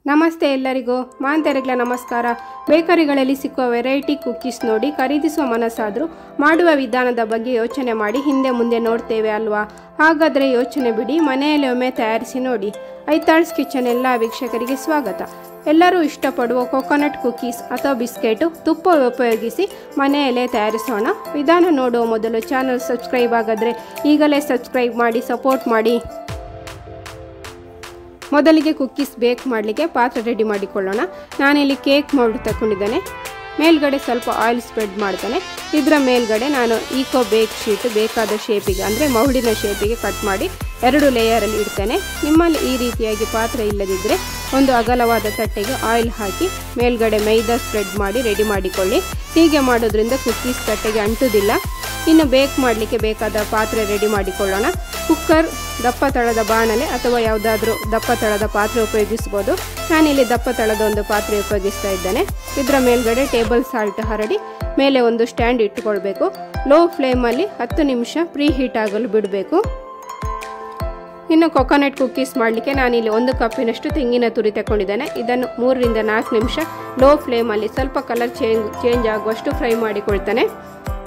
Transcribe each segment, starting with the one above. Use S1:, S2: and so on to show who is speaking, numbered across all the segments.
S1: ನಮಸ್ತೆ ಎಲ್ಲರಿಗೂ ಮಾಂತರಿಗಳ ನಮಸ್ಕಾರ. ಬೇಕರಿಗಳಲ್ಲಿ ಸಿಕ್ಕುವ ವೆರೈಟಿ ಕುಕ್ಕೀಸ್ ನೋಡಿ ಖರೀದಿಸುವ ಮನಸ್ಸಾದರೂ ಮಾಡುವ ವಿಧಾನದ ಬಗ್ಗೆ ಯೋಚನೆ ಮಾಡಿ ಹಿಂದೆ ಮುಂದೆ ನೋಡ್ತೇವೆ ಅಲ್ವಾ? ಹಾಗಾದರೆ ಯೋಚನೆ ಬಿಡಿ, ಮನೆಯಲ್ಲಿ ಒಮ್ಮೆ ತಯಾರಿಸಿ ನೋಡಿ. ಐತಾಳ್ಸ್ ಕಿಚನ್ ಎಲ್ಲ ವೀಕ್ಷಕರಿಗೆ ಸ್ವಾಗತ. ಎಲ್ಲರೂ ಇಷ್ಟಪಡುವ ಕೊಕೊನಟ್ ಕುಕ್ಕೀಸ್ ಅಥವಾ ಬಿಸ್ಕೆಟು ತುಪ್ಪ ಉಪಯೋಗಿಸಿ ಮನೆಯಲ್ಲೇ ತಯಾರಿಸೋಣ. ವಿಧಾನ ನೋಡುವ ಮೊದಲು ಚಾನಲ್ ಸಬ್ಸ್ಕ್ರೈಬ್ ಆಗಿದ್ರೆ ಈಗಲೇ ಸಬ್ಸ್ಕ್ರೈಬ್ ಮಾಡಿ ಸಪೋರ್ಟ್ ಮಾಡಿ. ಮೊದಲಿಗೆ ಕುಕ್ಕೀಸ್ ಬೇಕ್ ಮಾಡಲಿಕ್ಕೆ ಪಾತ್ರೆ ರೆಡಿ ಮಾಡಿಕೊಳ್ಳೋಣ. ನಾನಿಲ್ಲಿ ಕೇಕ್ ಮೌಲ್ಡ್ ತಗೊಂಡಿದ್ದೇನೆ. ಮೇಲ್ಗಡೆ ಸ್ವಲ್ಪ ಆಯಿಲ್ ಸ್ಪ್ರೆಡ್ ಮಾಡ್ತೇನೆ. ಇದರ ಮೇಲ್ಗಡೆ ನಾನು ಈಕೋ ಬೇಕ್ ಶೀಟ್ ಬೇಕಾದ ಶೇಪಿಗೆ ಅಂದರೆ ಮೌಲ್ಡಿನ ಶೇಪಿಗೆ ಕಟ್ ಮಾಡಿ 2 ಲೇಯರಲ್ಲಿ ಇಡ್ತೇನೆ. ನಿಮ್ಮಲ್ಲಿ ಈ ರೀತಿಯಾಗಿ ಪಾತ್ರೆ ಇಲ್ಲದಿದ್ದರೆ ಒಂದು ಅಗಲವಾದ ತಟ್ಟೆಗೆ ಆಯಿಲ್ ಹಾಕಿ ಮೇಲ್ಗಡೆ ಮೈದಾ ಸ್ಪ್ರೆಡ್ ಮಾಡಿ ರೆಡಿ ಮಾಡಿಕೊಳ್ಳಿ. ಹೀಗೆ ಮಾಡೋದ್ರಿಂದ ಕುಕ್ಕೀಸ್ ತಟ್ಟೆಗೆ ಅಂಟುವುದಿಲ್ಲ. ಇನ್ನು ಬೇಕ್ ಮಾಡಲಿಕ್ಕೆ ಬೇಕಾದ ಪಾತ್ರೆ ರೆಡಿ ಮಾಡಿಕೊಳ್ಳೋಣ. ಕುಕ್ಕರ್, ದಪ್ಪ ತಳದ ಬಾಣಲೆ ಅಥವಾ ಯಾವುದಾದ್ರೂ ದಪ್ಪ ತಳದ ಪಾತ್ರೆ ಉಪಯೋಗಿಸ್ಬೋದು. ನಾನಿಲ್ಲಿ ದಪ್ಪ ತಳದ ಒಂದು ಪಾತ್ರೆ ಉಪಯೋಗಿಸ್ತಾ ಇದ್ದೇನೆ. ಇದರ ಮೇಲ್ಗಡೆ ಟೇಬಲ್ ಸಾಲ್ಟ್ ಹರಡಿ ಮೇಲೆ ಒಂದು ಸ್ಟ್ಯಾಂಡ್ ಇಟ್ಟುಕೊಳ್ಬೇಕು. ಲೋ ಫ್ಲೇಮಲ್ಲಿ 10 ನಿಮಿಷ ಪ್ರೀ ಹೀಟ್ ಆಗಲು ಬಿಡಬೇಕು. ಇನ್ನು ಕೊಕೊನಟ್ ಕುಕ್ಕೀಸ್ ಮಾಡಲಿಕ್ಕೆ ನಾನಿಲ್ಲಿ 1 ಕಪ್ಪಿನಷ್ಟು ತೆಂಗಿನ ತುರಿ ತಗೊಂಡಿದ್ದೇನೆ. ಇದನ್ನು 3 ರಿಂದ 4 ನಿಮಿಷ ಲೋ ಫ್ಲೇಮಲ್ಲಿ ಸ್ವಲ್ಪ ಕಲರ್ ಚೇಂಜ್ ಆಗುವಷ್ಟು ಫ್ರೈ ಮಾಡಿಕೊಳ್ತೇನೆ.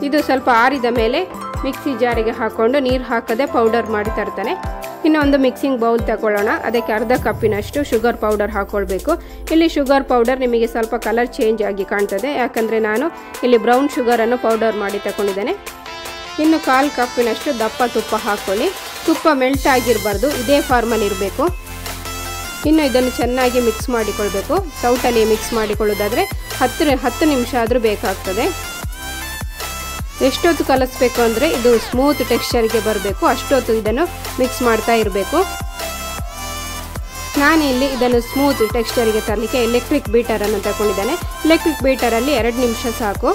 S1: ಇದು ಸ್ವಲ್ಪ ಆರಿದ ಮೇಲೆ ಮಿಕ್ಸಿ ಜಾರಿಗೆ ಹಾಕ್ಕೊಂಡು ನೀರು ಹಾಕದೆ ಪೌಡರ್ ಮಾಡಿ ತರ್ತಾನೆ. ಇನ್ನು ಒಂದು ಮಿಕ್ಸಿಂಗ್ ಬೌಲ್ ತಗೊಳ್ಳೋಣ. ಅದಕ್ಕೆ ಅರ್ಧ ಕಪ್ಪಿನಷ್ಟು ಶುಗರ್ ಪೌಡರ್ ಹಾಕ್ಕೊಳ್ಬೇಕು. ಇಲ್ಲಿ ಶುಗರ್ ಪೌಡರ್ ನಿಮಗೆ ಸ್ವಲ್ಪ ಕಲರ್ ಚೇಂಜ್ ಆಗಿ ಕಾಣ್ತದೆ, ಯಾಕಂದರೆ ನಾನು ಇಲ್ಲಿ ಬ್ರೌನ್ ಶುಗರನ್ನು ಪೌಡರ್ ಮಾಡಿ ತಗೊಂಡಿದ್ದೇನೆ. ಇನ್ನು 1/4 ಕಪ್ಪಿನಷ್ಟು ದಪ್ಪ ತುಪ್ಪ ಹಾಕ್ಕೊಳ್ಳಿ. ತುಪ್ಪ ಮೆಲ್ಟ್ ಆಗಿರಬಾರ್ದು, ಇದೇ ಫಾರ್ಮಲ್ಲಿ ಇರಬೇಕು. ಇನ್ನು ಇದನ್ನು ಚೆನ್ನಾಗಿ ಮಿಕ್ಸ್ ಮಾಡಿಕೊಳ್ಬೇಕು. ಸೌಟಲ್ಲಿ ಮಿಕ್ಸ್ ಮಾಡಿಕೊಳ್ಳೋದಾದರೆ 10 ನಿಮಿಷ ಆದರೂ ಬೇಕಾಗ್ತದೆ. ಎಷ್ಟೊತ್ತು ಕಲಿಸ್ಬೇಕು ಅಂದರೆ ಇದು ಸ್ಮೂತ್ ಟೆಕ್ಸ್ಚರ್ಗೆ ಬರಬೇಕು, ಅಷ್ಟೊತ್ತು ಇದನ್ನು ಮಿಕ್ಸ್ ಮಾಡ್ತಾ ಇರಬೇಕು. ನಾನಿಲ್ಲಿ ಇದನ್ನು ಸ್ಮೂತ್ ಟೆಕ್ಸ್ಚರ್ಗೆ ತರಲಿಕ್ಕೆ ಎಲೆಕ್ಟ್ರಿಕ್ ಬೀಟರನ್ನು ತಗೊಂಡಿದ್ದೇನೆ. ಎಲೆಕ್ಟ್ರಿಕ್ ಬೀಟರಲ್ಲಿ 2 ನಿಮಿಷ ಸಾಕು.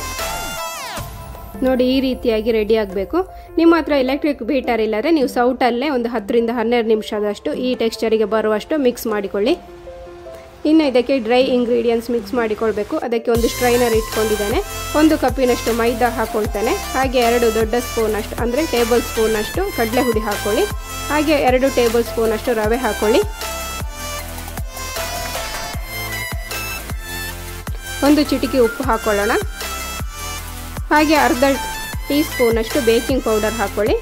S1: ನೋಡಿ, ಈ ರೀತಿಯಾಗಿ ರೆಡಿ ಆಗಬೇಕು. ನಿಮ್ಮ ಹತ್ರ ಎಲೆಕ್ಟ್ರಿಕ್ ಬೀಟರ್ ಇಲ್ಲದ್ರೆ ನೀವು ಸೌಟಲ್ಲೇ ಒಂದು 10 ರಿಂದ 12 ನಿಮಿಷದಷ್ಟು ಈ ಟೆಕ್ಸ್ಚರಿಗೆ ಬರುವಷ್ಟು ಮಿಕ್ಸ್ ಮಾಡಿಕೊಳ್ಳಿ. ಇನ್ನು ಇದಕ್ಕೆ ಡ್ರೈ ಇಂಗ್ರೀಡಿಯೆಂಟ್ಸ್ ಮಿಕ್ಸ್ ಮಾಡಿಕೊಳ್ಬೇಕು. ಅದಕ್ಕೆ ಒಂದು ಸ್ಟ್ರೈನರ್ ಇಟ್ಕೊಂಡಿದ್ದೇನೆ. 1 ಕಪ್ಪಿನಷ್ಟು ಮೈದಾ ಹಾಕ್ಕೊಳ್ತೇನೆ. ಹಾಗೆ 2 ದೊಡ್ಡ ಸ್ಪೂನಷ್ಟು ಅಂದರೆ ಟೇಬಲ್ ಸ್ಪೂನಷ್ಟು ಕಡಲೆ ಹುಡಿ ಹಾಕ್ಕೊಳ್ಳಿ. ಹಾಗೆ 2 ಟೇಬಲ್ ಸ್ಪೂನಷ್ಟು ರವೆ ಹಾಕ್ಕೊಳ್ಳಿ. 1 ಚಿಟಿಕೆ ಉಪ್ಪು ಹಾಕ್ಕೊಳ್ಳೋಣ. ಹಾಗೆ ಅರ್ಧ ಟೀ ಸ್ಪೂನಷ್ಟು ಬೇಕಿಂಗ್ ಪೌಡರ್ ಹಾಕ್ಕೊಳ್ಳಿ.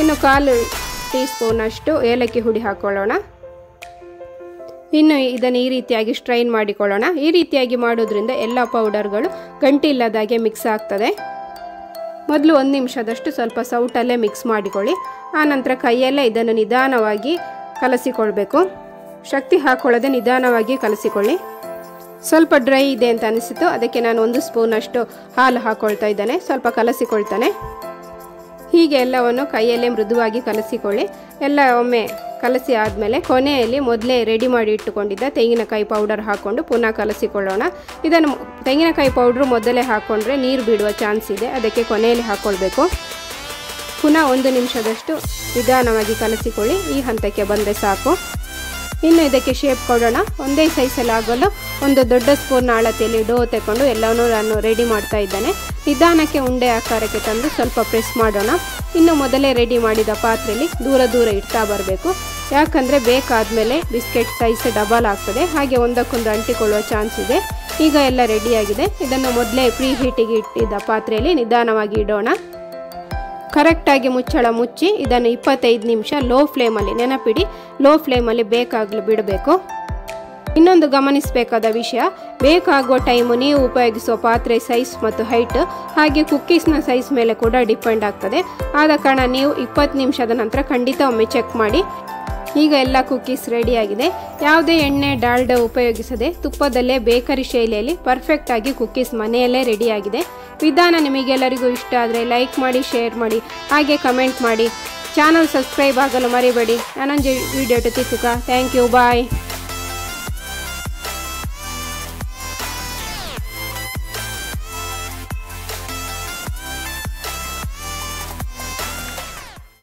S1: ಇನ್ನು 1/4 ಟೀ ಸ್ಪೂನಷ್ಟು ಏಲಕ್ಕಿ ಹುಡಿ ಹಾಕ್ಕೊಳ್ಳೋಣ. ಇನ್ನು ಇದನ್ನು ಈ ರೀತಿಯಾಗಿ ಸ್ಟ್ರೈನ್ ಮಾಡಿಕೊಳ್ಳೋಣ. ಈ ರೀತಿಯಾಗಿ ಮಾಡೋದ್ರಿಂದ ಎಲ್ಲ ಪೌಡರ್ಗಳು ಗಂಟೆ ಇಲ್ಲದಾಗೆ ಮಿಕ್ಸ್ ಆಗ್ತದೆ. ಮೊದಲು 1 ನಿಮಿಷದಷ್ಟು ಸ್ವಲ್ಪ ಸೌಟಲ್ಲೇ ಮಿಕ್ಸ್ ಮಾಡಿಕೊಳ್ಳಿ. ಆನಂತರ ಕೈಯಲ್ಲೇ ಇದನ್ನು ನಿಧಾನವಾಗಿ ಕಲಸಿಕೊಳ್ಬೇಕು. ಶಕ್ತಿ ಹಾಕ್ಕೊಳ್ಳದೆ ನಿಧಾನವಾಗಿ ಕಲಸಿಕೊಳ್ಳಿ. ಸ್ವಲ್ಪ ಡ್ರೈ ಇದೆ ಅಂತ ಅನಿಸಿತು, ಅದಕ್ಕೆ ನಾನು 1 ಸ್ಪೂನಷ್ಟು ಹಾಲು ಹಾಕ್ಕೊಳ್ತಾ ಇದ್ದೇನೆ. ಸ್ವಲ್ಪ ಕಲಸಿಕೊಳ್ತಾನೆ. ಹೀಗೆ ಎಲ್ಲವನ್ನು ಕೈಯಲ್ಲೇ ಮೃದುವಾಗಿ ಕಲಸಿಕೊಳ್ಳಿ. ಎಲ್ಲ ಒಮ್ಮೆ ಕಲಸಿ ಆದಮೇಲೆ ಕೊನೆಯಲ್ಲಿ ಮೊದಲೇ ರೆಡಿ ಮಾಡಿ ಇಟ್ಟುಕೊಂಡಿದ್ದ ತೆಂಗಿನಕಾಯಿ ಪೌಡರ್ ಹಾಕ್ಕೊಂಡು ಪುನಃ ಕಲಸಿಕೊಳ್ಳೋಣ. ಇದನ್ನು ತೆಂಗಿನಕಾಯಿ ಪೌಡ್ರು ಮೊದಲೇ ಹಾಕ್ಕೊಂಡ್ರೆ ನೀರು ಬಿಡುವ ಚಾನ್ಸ್ ಇದೆ, ಅದಕ್ಕೆ ಕೊನೆಯಲ್ಲಿ ಹಾಕ್ಕೊಳ್ಬೇಕು. ಪುನಃ 1 ನಿಮಿಷದಷ್ಟು ನಿಧಾನವಾಗಿ ಕಲಸಿಕೊಳ್ಳಿ. ಈ ಹಂತಕ್ಕೆ ಬಂದರೆ ಸಾಕು. ಇನ್ನು ಇದಕ್ಕೆ ಶೇಪ್ ಕೊಡೋಣ. ಒಂದೇ ಸೈಜಲ್ಲಿ ಆಗಲು ಒಂದು ದೊಡ್ಡ ಸ್ಪೂನ್ ಅಳತೆಯಲ್ಲಿ ಡೋ ತಗೊಂಡು ಎಲ್ಲವನ್ನೂ ನಾನು ರೆಡಿ ಮಾಡ್ತಾ ಇದ್ದೇನೆ. ನಿಧಾನಕ್ಕೆ ಉಂಡೆ ಆಕಾರಕ್ಕೆ ತಂದು ಸ್ವಲ್ಪ ಪ್ರೆಸ್ ಮಾಡೋಣ. ಇನ್ನು ಮೊದಲೇ ರೆಡಿ ಮಾಡಿದ ಪಾತ್ರೆಯಲ್ಲಿ ದೂರ ಇಡ್ತಾ ಬರಬೇಕು, ಯಾಕಂದರೆ ಬೇಕಾದಮೇಲೆ ಬಿಸ್ಕೆಟ್ ಸೈಜ್ ಡಬಲ್ ಆಗ್ತದೆ, ಹಾಗೆ ಒಂದಕ್ಕೊಂದು ಅಂಟಿಕೊಳ್ಳುವ ಚಾನ್ಸ್ ಇದೆ. ಈಗ ಎಲ್ಲ ರೆಡಿಯಾಗಿದೆ. ಇದನ್ನು ಮೊದಲೇ ಪ್ರೀ ಹೀಟಿಗೆ ಇಟ್ಟಿದ್ದ ಪಾತ್ರೆಯಲ್ಲಿ ನಿಧಾನವಾಗಿ ಇಡೋಣ. ಕರೆಕ್ಟಾಗಿ ಮುಚ್ಚಳ ಮುಚ್ಚಿ ಇದನ್ನು 25 ನಿಮಿಷ ಲೋ ಫ್ಲೇಮಲ್ಲಿ, ನೆನಪಿಡಿ ಲೋ ಫ್ಲೇಮಲ್ಲಿ ಬೇಕಾಗಲು ಬಿಡಬೇಕು. ಇನ್ನೊಂದು ಗಮನಿಸಬೇಕಾದ ವಿಷಯ, ಬೇಕಾಗುವ ಟೈಮು ನೀವು ಉಪಯೋಗಿಸುವ ಪಾತ್ರೆ ಸೈಜ್ ಮತ್ತು ಹೈಟ್ ಹಾಗೆ ಕುಕ್ಕೀಸ್ನ ಸೈಜ್ ಮೇಲೆ ಕೂಡ ಡಿಪೆಂಡ್ ಆಗ್ತದೆ. ಆದ ಕಾರಣ ನೀವು 20 ನಿಮಿಷದ ನಂತರ ಖಂಡಿತ ಒಮ್ಮೆ ಚೆಕ್ ಮಾಡಿ. ಈಗ ಎಲ್ಲ ಕುಕ್ಕೀಸ್ ರೆಡಿಯಾಗಿದೆ. ಯಾವುದೇ ಎಣ್ಣೆ ಡಾಲ್ಡ ಉಪಯೋಗಿಸದೆ ತುಪ್ಪದಲ್ಲೇ ಬೇಕರಿ ಶೈಲಿಯಲ್ಲಿ ಪರ್ಫೆಕ್ಟಾಗಿ ಕುಕ್ಕೀಸ್ ಮನೆಯಲ್ಲೇ ರೆಡಿಯಾಗಿದೆ. ವಿಧಾನ ನಿಮಗೆಲ್ಲರಿಗೂ ಇಷ್ಟ ಆದರೆ ಲೈಕ್ ಮಾಡಿ, ಶೇರ್ ಮಾಡಿ, ಹಾಗೆ ಕಮೆಂಟ್ ಮಾಡಿ. ಚಾನಲ್ ಸಬ್ಸ್ಕ್ರೈಬ್ ಆಗಲು ಮರಿಬೇಡಿ. ನಾನೊಂದು ವಿಡಿಯೋ ತಿಕ್ಕುಕ. Thank you, bye.